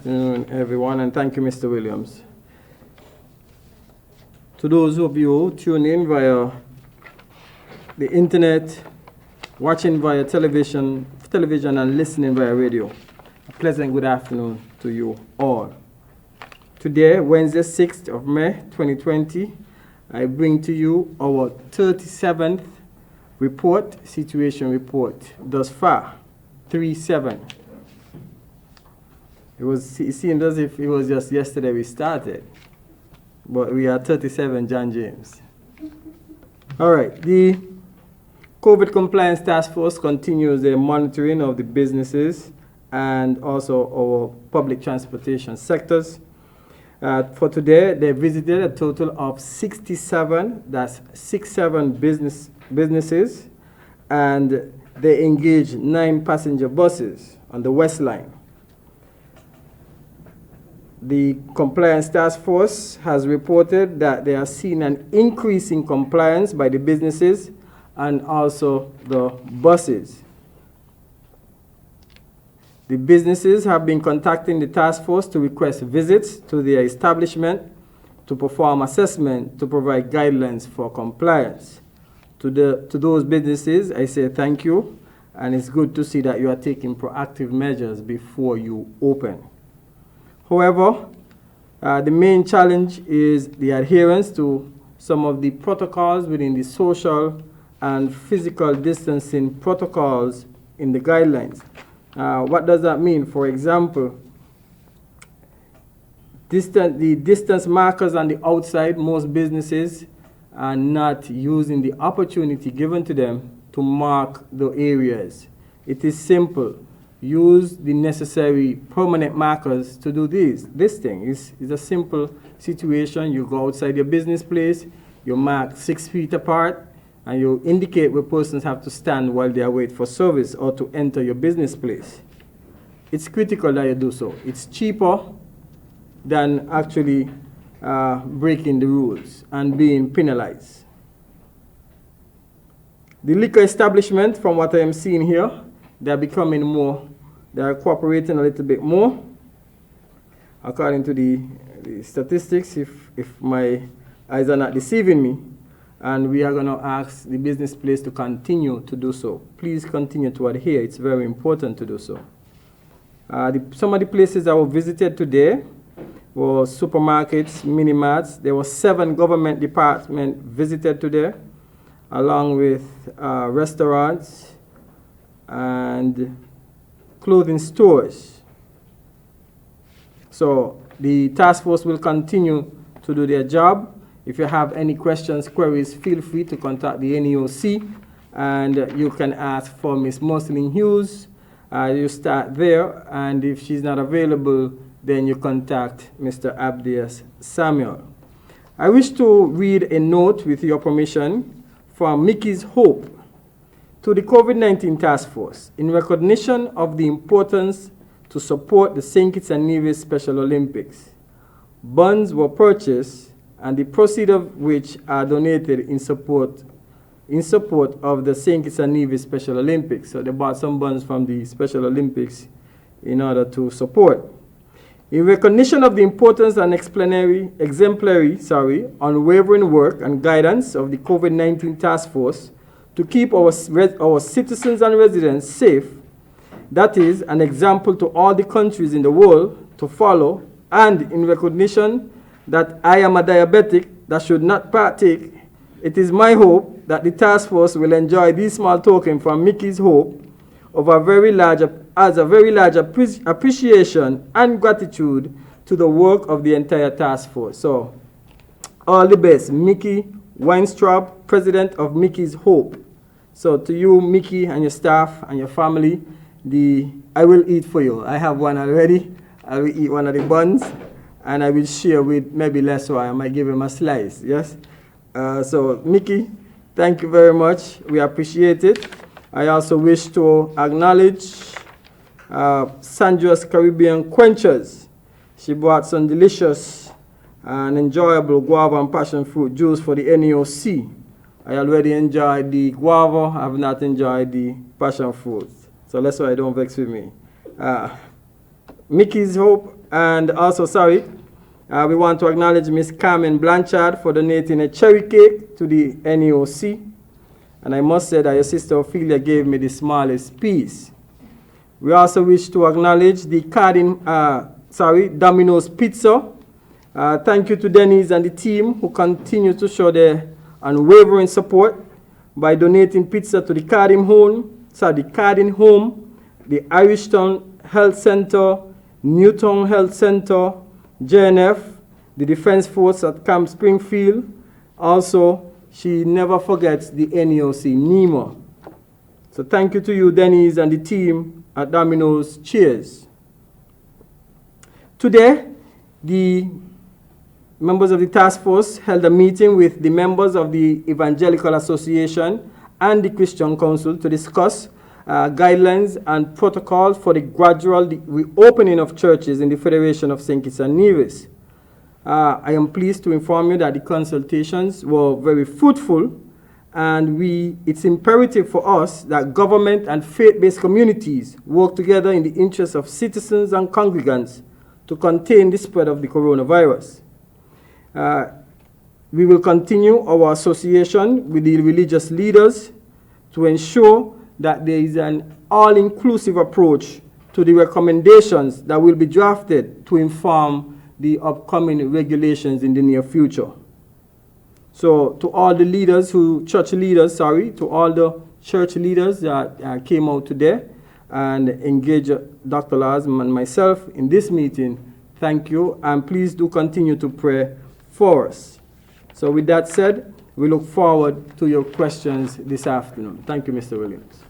afternoon, everyone, and thank you, Mr. Williams. To those of you who tune in via the internet, watching via television and listening via radio, a pleasant good afternoon to you all. Today, Wednesday, 6th of May, 2020, I bring to you our 37th situation report thus far, 3-7. It seemed as if it was just yesterday we started, but we are 37, John James. All right, the COVID Compliance Task Force continues their monitoring of the businesses and also our public transportation sectors. For today, they visited a total of 67, that's 67 businesses, and they engaged 9 passenger buses on the West Line. The Compliance Task Force has reported that they are seeing an increase in compliance by the businesses and also the buses. The businesses have been contacting the task force to request visits to their establishment to perform assessment to provide guidelines for compliance. To those businesses, I say thank you, and it's good to see that you are taking proactive measures before you open. However, the main challenge is the adherence to some of the protocols within the social and physical distancing protocols in the guidelines. What does that mean? For example, the distance markers on the outside, most businesses are not using the opportunity given to them to mark the areas. It is simple. Use the necessary permanent markers to do this thing. It's a simple situation. You go outside your business place, you mark 6 feet apart, and you indicate where persons have to stand while they await for service or to enter your business place. It's critical that you do so. It's cheaper than actually breaking the rules and being penalized. The liquor establishment, from what I am seeing here, they're cooperating a little bit more, according to the statistics, if my eyes are not deceiving me. And we are going to ask the business place to continue to do so. Please continue to adhere. It's very important to do so. Some of the places I visited today were supermarkets, mini-marts. There were 7 government departments visited today, along with restaurants and clothing stores. So the task force will continue to do their job. If you have any questions, queries, feel free to contact the NEOC, and you can ask for Ms. Moslin Hughes. You start there, and if she's not available, then you contact Mr. Abdias Samuel. I wish to read a note, with your permission, from Mickey's Hope to the COVID-19 Task Force in recognition of the importance to support the St. Kitts and Nevis Special Olympics. Buns were purchased, and the proceeds of which are donated in support of the St. Kitts and Nevis Special Olympics. So they bought some buns from the Special Olympics in order to support. In recognition of the importance and exemplary, unwavering work and guidance of the COVID-19 Task Force to keep our citizens and residents safe, that is an example to all the countries in the world to follow, and in recognition that I am a diabetic that should not partake, it is my hope that the task force will enjoy this small token from Mickey's Hope of a very large appreciation and gratitude to the work of the entire task force. So, all the best. Mickey Weinstraub, President of Mickey's Hope. So to you, Mickey, and your staff and your family, I will eat for you. I have one already. I will eat one of the buns, and I will share with maybe less, so I might give him a slice, yes? So, Mickey, thank you very much. We appreciate it. I also wish to acknowledge Sandra's Caribbean Quenchers. She brought some delicious and enjoyable guava and passion fruit juice for the NEOC. I already enjoyed the guava. I have not enjoyed the passion fruit. So that's why don't vex with me. Mickey's Hope, And also, we want to acknowledge Miss Carmen Blanchard for donating a cherry cake to the NEOC. And I must say that your sister Ophelia gave me the smallest piece. We also wish to acknowledge the Domino's Pizza. Thank you to Denise and the team who continue to show their unwavering support by donating pizza to the Cardin Home, the Irishtown Health Center, Newtown Health Center, JNF, the Defense Force at Camp Springfield. Also, she never forgets the NEOC, NEMA. So thank you to you, Denise, and the team at Domino's. Cheers. Today, the members of the task force held a meeting with the members of the Evangelical Association and the Christian Council to discuss guidelines and protocols for the gradual reopening of churches in the Federation of St. Kitts and Nevis. I am pleased to inform you that the consultations were very fruitful, and it's imperative for us that government and faith-based communities work together in the interest of citizens and congregants to contain the spread of the coronavirus. We will continue our association with the religious leaders to ensure that there is an all-inclusive approach to the recommendations that will be drafted to inform the upcoming regulations in the near future. So to all the leaders to all the church leaders that came out today and engaged Dr. Lars and myself in this meeting, thank you, and please do continue to pray for us. So with that said, we look forward to your questions this afternoon. Thank you, Mr. Williams.